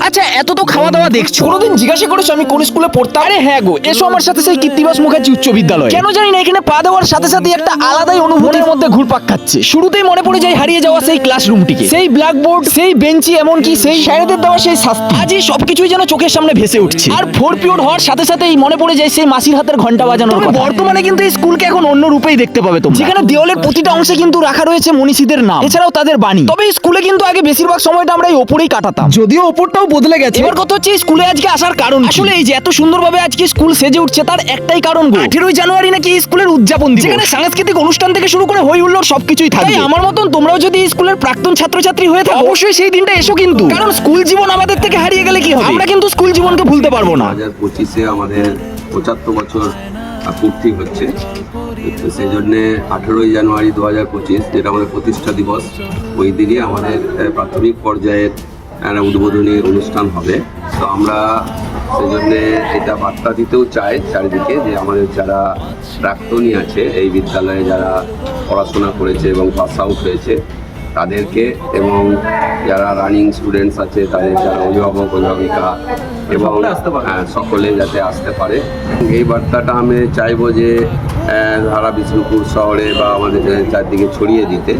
আচ্ছা, এত তো খাওয়া দাওয়া দেখছো, কোনোদিন জিজ্ঞাসা করেছো আমি কোন স্কুলে পড়তাম? আরে হ্যাঁ গো, এসো আমার সাথে সেই কৃত্তিবাস মুখার্জি উচ্চ বিদ্যালয়। কেন জানি না এখানে পা দেওয়ার সাথে সাথে একটা আলাদাই অনুভূতির মধ্যে ঘুরপাক খাচ্ছে। শুরুতেই মনে পড়ে যায় হারিয়ে যাওয়া সেই ক্লাসরুমটিকে, সেই ব্ল্যাকবোর্ড, সেই বেঞ্চি, এমনকি সেই স্যারেদের দেওয়া সেই শাস্তি। আজই সবকিছুই যেন চোখের সামনে ভেসে উঠছে। আর 4 পিরিয়ড হওয়ার সাথে সাথেই মনে পড়ে যায় সেই মাসির হাতের ঘন্টা বাজানোর কথা। বর্তমানে কিন্তু এই স্কুলকে এখন অন্য রূপেই দেখতে পাবে তোমরা, যেখানে দেওয়ালের প্রতিটা অংশে কিন্তু রাখা রয়েছে মনীষীদের নাম, এছাড়াও তাদের বাণী। তবে এই স্কুলে কিন্তু আগে বেশিরভাগ সময়টা আমরা এই ওপরেই কাটাতাম, যদিও ওপরটাও বদলে গেছে। এবার কথা হচ্ছে স্কুলে আজকে আসার কারণ। আসলে এই যে এত সুন্দরভাবে আজকে স্কুল সেজে উঠছে তার একটাই কারণ গো, 18ই জানুয়ারি নাকি এই স্কুলের উদযাপন দিবস, যেখানে সাংস্কৃতিক অনুষ্ঠান থেকে শুরু করে হই হুল্লোড় সবকিছুই থাকবে। তাই আমার মতন তোমরাও যদি এই স্কুলের প্রাক্তন ছাত্রছাত্রী হয়ে থাকো, অবশ্যই সেই দিনটা এসো কিন্তু, কারণ স্কুল জীবন আমাদের থেকে হারিয়ে গেলে কি হবে, আমরা কিন্তু স্কুল জীবনকে ভুলতে পারবো না। 2025-এ আমাদের 75 বছর পূর্তি হচ্ছে, তো সেই জন্যে 18ই জানুয়ারি 2025 যেটা আমাদের প্রতিষ্ঠা দিবস, ওই দিনই আমাদের প্রাথমিক পর্যায়ের একটা উদ্বোধনী অনুষ্ঠান হবে। তো আমরা সেই জন্যে এটা বার্তা দিতেও চাই চারিদিকে যে আমাদের যারা প্রাক্তনী আছে এই বিদ্যালয়ে, যারা পড়াশোনা করেছে এবং পাস আউট হয়েছে তাদেরকে, এবং যারা রানিং স্টুডেন্টস আছে তাদের, যারা অভিভাবক অভিভাবিকা এবং সকলে যাতে আসতে পারে। এই বার্তাটা আমি চাইবো যে সারা বিষ্ণুপুর শহরে বা আমাদের চারদিকে ছড়িয়ে দিতে।